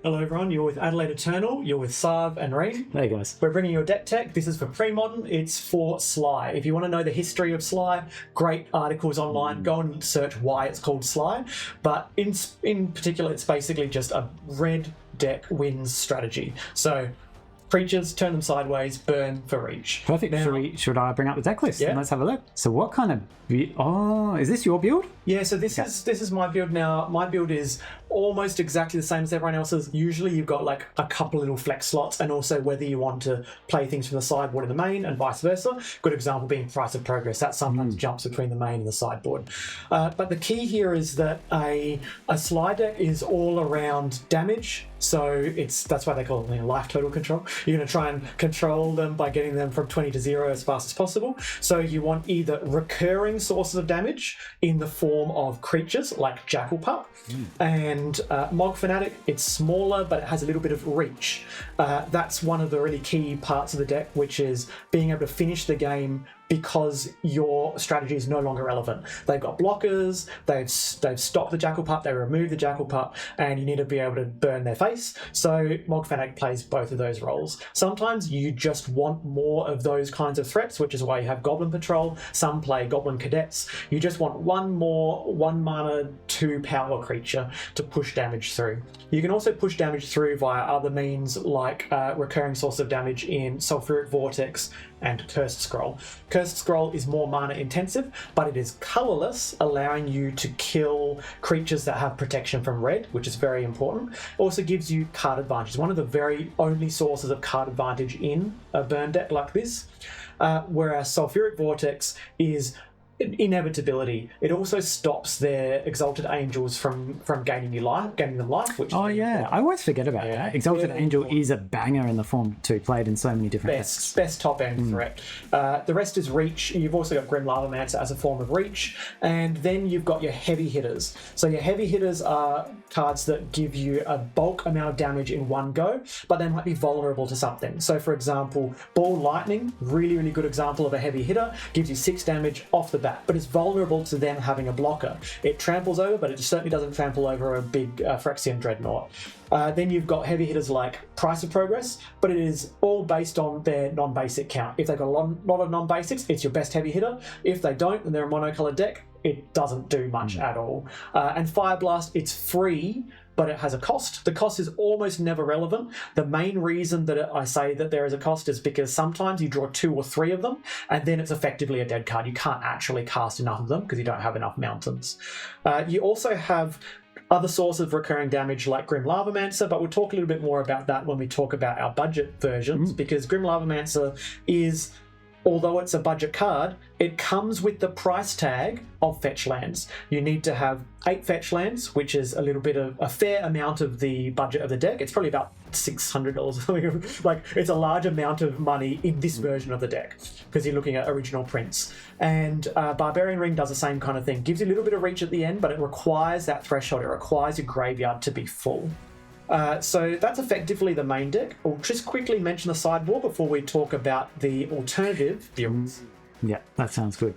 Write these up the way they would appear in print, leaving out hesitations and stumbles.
Hello everyone, you're with Adelaide Eternal, you're with Sarv and Reem. Hey guys. We're bringing you a deck tech. This is for Premodern, it's for Sligh. If you want to know the history of Sligh, great articles online, go and search why it's called Sligh. But in particular, it's basically just a red deck wins strategy. So creatures, turn them sideways, burn for reach. Perfect. Now, Should I bring up the deck list? Yeah. And let's have a look. So what kind of... is this your build? Yeah, so this is my build now. My build is almost exactly the same as everyone else's. Usually you've got like a couple little flex slots, and also whether you want to play things from the sideboard in the main and vice versa. Good example being Price of Progress. That sometimes jumps between the main and the sideboard. But the key here is that a Sligh deck is all around damage. So that's why they call it life total control. You're going to try and control them by getting them from 20 to 0 as fast as possible. So you want either recurring sources of damage in the form of creatures like Jackal Pup and Mog Fanatic. It's smaller, but it has a little bit of reach. That's one of the really key parts of the deck, which is being able to finish the game because your strategy is no longer relevant. They've got blockers, they've stopped the Jackal Pup, they removed the Jackal Pup, and you need to be able to burn their face. So Mog Fanatic plays both of those roles. Sometimes you just want more of those kinds of threats, which is why you have Goblin Patrol. Some play Goblin Cadets. You just want one more 1 mana 2 power creature to push damage through. You can also push damage through via other means like recurring source of damage in Sulfuric Vortex and Cursed Scroll. Cursed Scroll is more mana intensive, but it is colorless, allowing you to kill creatures that have protection from red, which is very important. It also gives you card advantage. One of the very only sources of card advantage in a burn deck like this. Whereas Sulfuric Vortex is inevitability. It also stops their Exalted Angels from gaining them life. Which I always forget about that. Exalted Angel is a banger in the form too, played in so many different decks. Best top end threat. The rest is reach. You've also got Grim Lavamancer as a form of reach, and then you've got your heavy hitters. So your heavy hitters are cards that give you a bulk amount of damage in one go, but they might be vulnerable to something. So for example, Ball Lightning, really good example of a heavy hitter, gives you 6 damage off the bat, but it's vulnerable to them having a blocker. It tramples over, but it certainly doesn't trample over a big Phyrexian Dreadnought. Then you've got heavy hitters like Price of Progress, but it is all based on their non-basic count. If they've got a lot of non-basics, it's your best heavy hitter. If they don't, and they're a monocolored deck, it doesn't do much at all. And Fire Blast, it's free, but it has a cost. The cost is almost never relevant. The main reason that I say that there is a cost is because sometimes you draw 2 or 3 of them, and then it's effectively a dead card. You can't actually cast enough of them because you don't have enough mountains. You also have other sources of recurring damage like Grim Lavamancer, but we'll talk a little bit more about that when we talk about our budget versions, because Grim Lavamancer is, although it's a budget card, it comes with the price tag of fetch lands. You need to have 8 fetch lands, which is a fair amount of the budget of the deck. It's probably about $600 or something. Like, it's a large amount of money in this version of the deck because you're looking at original prints. And Barbarian Ring does the same kind of thing. Gives you a little bit of reach at the end, but it requires that threshold. It requires your graveyard to be full. So that's effectively the main deck. I'll just quickly mention the sideboard before we talk about the alternative builds. Yeah, that sounds good.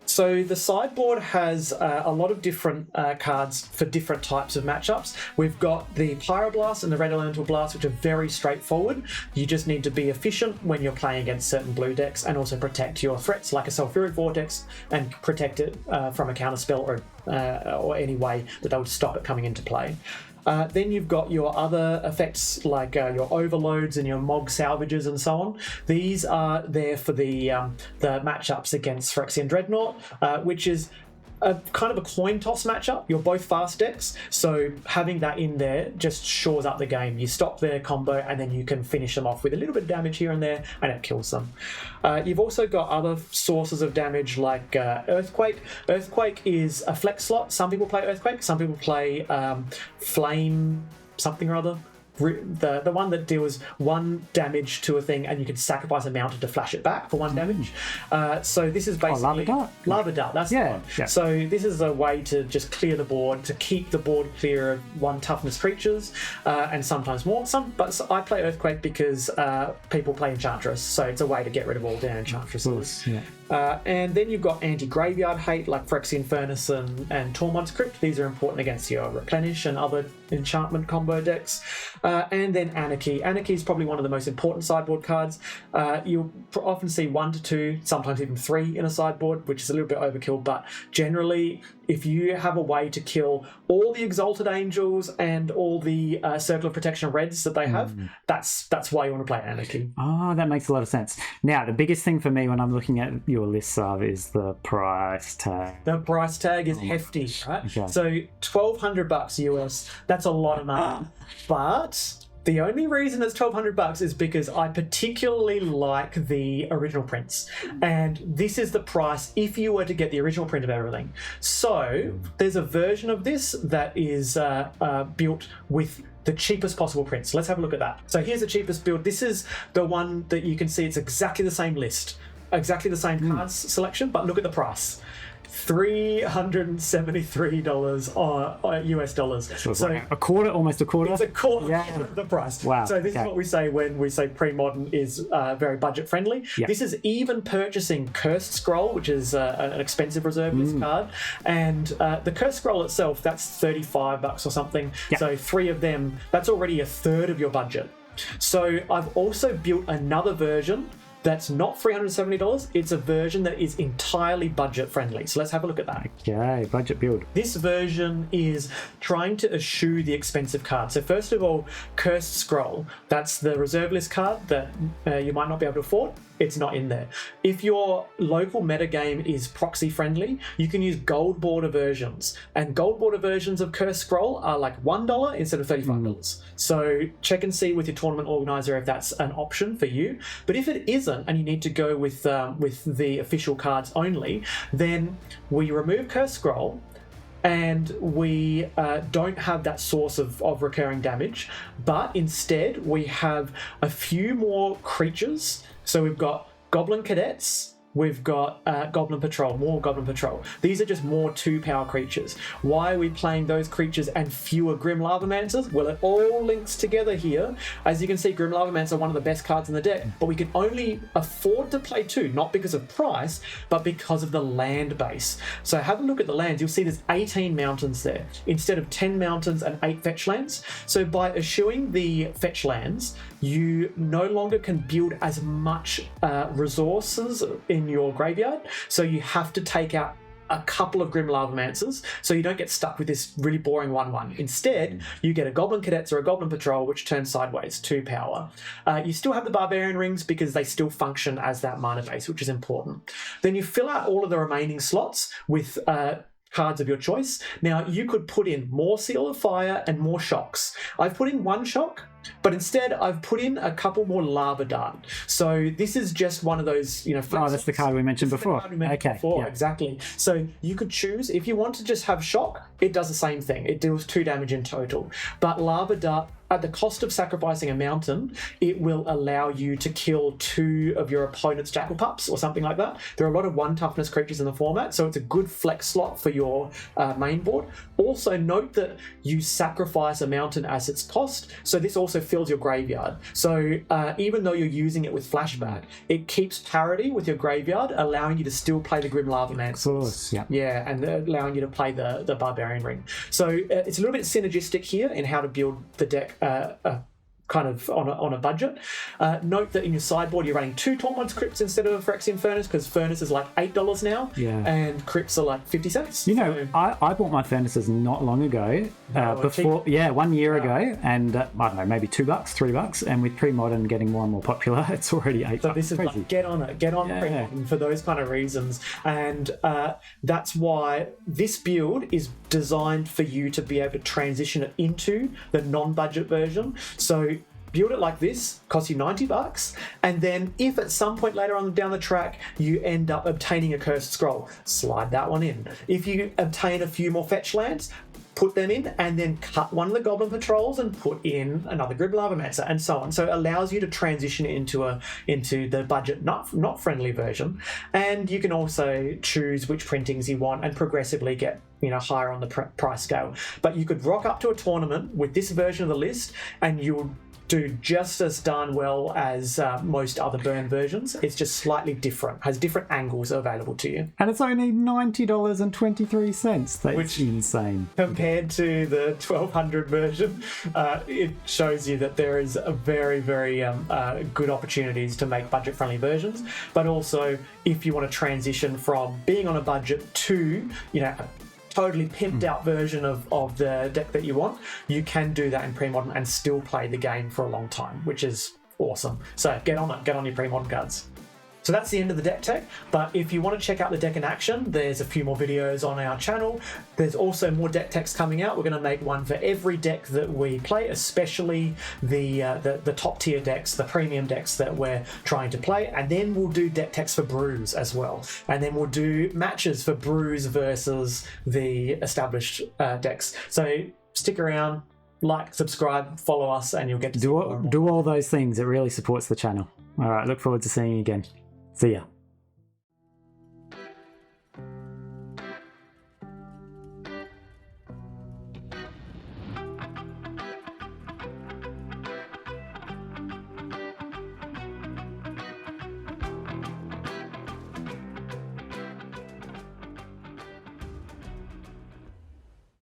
So the sideboard has a lot of different cards for different types of matchups. We've got the Pyroblast and the Red Elemental Blast, which are very straightforward. You just need to be efficient when you're playing against certain blue decks, and also protect your threats like a Sulfuric Vortex, and protect it from a counterspell or any way that would stop it coming into play. Then you've got your other effects like your overloads and your Mog Salvages and so on. These are there for the matchups against Phyrexian Dreadnought, which is a kind of a coin toss matchup. You're both fast decks, so having that in there just shores up the game. You stop their combo, and then you can finish them off with a little bit of damage here and there, and it kills them. You've also got other sources of damage like Earthquake. Earthquake is a flex slot. Some people play Earthquake, some people play Flame something or other. The one that deals 1 damage to a thing, and you can sacrifice a mountain to flash it back for 1 damage. So this is basically Lava Dart. That's the one. Yeah. So this is a way to just clear the board, to keep the board clear of 1 toughness creatures, and sometimes more. But I play Earthquake because people play Enchantress, so it's a way to get rid of all their Enchantresses. And then you've got anti-graveyard hate like Phyrexian Furnace and Tormod's Crypt. These are important against your Replenish and other enchantment combo decks. And then Anarchy. Anarchy is probably one of the most important sideboard cards. You'll often see 1 to 2, sometimes even 3 in a sideboard, which is a little bit overkill, but generally if you have a way to kill all the Exalted Angels and all the Circle of Protection reds that they have, that's why you want to play Anarchy. Oh, that makes a lot of sense. Now, the biggest thing for me when I'm looking at your list, Sarv, is the price tag. The price tag is hefty, right? Okay. So $1,200 US, that's a lot of money. But the only reason it's $1,200 is because I particularly like the original prints. And this is the price if you were to get the original print of everything. So there's a version of this that is built with the cheapest possible prints. Let's have a look at that. So here's the cheapest build. This is the one that you can see. It's exactly the same list, exactly the same cards selection, but look at the price. $373 US dollars. So a quarter, almost a quarter? It's a quarter of the price. Wow. So this is what we say when we say pre-modern is very budget friendly. Yep. This is even purchasing Cursed Scroll, which is an expensive reserve list card. And the Cursed Scroll itself, that's $35 or something. Yep. So 3 of them, that's already a third of your budget. So I've also built another version that's not $370. It's a version that is entirely budget friendly. So let's have a look at that. Okay, budget build. This version is trying to eschew the expensive card. So first of all, Cursed Scroll. That's the reserve list card that you might not be able to afford. It's not in there. If your local metagame is proxy friendly, you can use gold border versions. And gold border versions of Cursed Scroll are like $1 instead of $35. So check and see with your tournament organizer if that's an option for you. But if it isn't, and you need to go with the official cards only, then we remove Cursed Scroll, and we don't have that source of recurring damage, but instead we have a few more creatures. So we've got Goblin Cadets, we've got Goblin Patrol, more Goblin Patrol. These are just more 2-power creatures. Why are we playing those creatures and fewer Grim Lavamancers? Well, it all links together here. As you can see, Grim Lavamancer are one of the best cards in the deck, but we can only afford to play 2, not because of price, but because of the land base. So have a look at the lands. You'll see there's 18 mountains there, instead of 10 mountains and 8 fetch lands. So by eschewing the fetch lands, you no longer can build as much resources in your graveyard, so you have to take out a couple of Grim Lavamancers, so you don't get stuck with this really boring 1/1. Instead, you get a Goblin Cadets or a Goblin Patrol, which turns sideways, 2 power. You still have the Barbarian Rings because they still function as that mana base, which is important. Then you fill out all of the remaining slots with cards of your choice. Now, you could put in more Seal of Fire and more shocks. I've put in 1 shock, but instead I've put in a couple more Lava Dart. So this is just one of those, that's the card we mentioned before. Exactly. So you could choose, if you want to just have shock, it does the same thing. It deals 2 damage in total. But Lava Dart, at the cost of sacrificing a mountain, it will allow you to kill 2 of your opponent's Jackal Pups or something like that. There are a lot of 1 toughness creatures in the format, so it's a good flex slot for your main board. Also note that you sacrifice a mountain as its cost, so this also fills your graveyard. So even though you're using it with flashback, it keeps parity with your graveyard, allowing you to still play the Grim Lavamancers. Of course, yeah. Yeah, and allowing you to play the Barbarian Ring. So it's a little bit synergistic here in how to build the deck kind of on a budget. Note that in your sideboard you're running 2 Tormod's Crypts instead of a Phyrexian Furnace, because Furnace is like $8 now, and Crypts are like 50 cents. I bought my Furnaces not long ago, before, 1 year ago, and I don't know, maybe $2, $3, and with pre-modern getting more and more popular, it's already $8. So this is like, get on pre-modern for those kind of reasons, and that's why this build is designed for you to be able to transition it into the non-budget version. So build it like this, costs you $90, and then if at some point later on down the track you end up obtaining a Cursed Scroll, slide that one in. If you obtain a few more fetch lands, put them in, and then cut one of the Goblin Patrols and put in another Grim Lavamancers, and so on. So it allows you to transition into the budget not friendly version, and you can also choose which printings you want and progressively get higher on the price scale. But you could rock up to a tournament with this version of the list, and you'll do just as darn well as most other burn versions. It's just slightly different, has different angles available to you. And it's only $90.23. That's insane. Compared to the 1200 version, it shows you that there is a very, very good opportunities to make budget-friendly versions. But also, if you want to transition from being on a budget to, a totally pimped out version of the deck that you want, you can do that in Premodern and still play the game for a long time, which is awesome. So get on it, get on your Premodern cards. So that's the end of the deck tech, but if you want to check out the deck in action, there's a few more videos on our channel. There's also more deck techs coming out. We're going to make one for every deck that we play, especially the top tier decks, the premium decks that we're trying to play, and then we'll do deck techs for brews as well. And then we'll do matches for brews versus the established decks. So stick around, like, subscribe, follow us, and you'll get to do all those things. It really supports the channel. All right, look forward to seeing you again. See ya.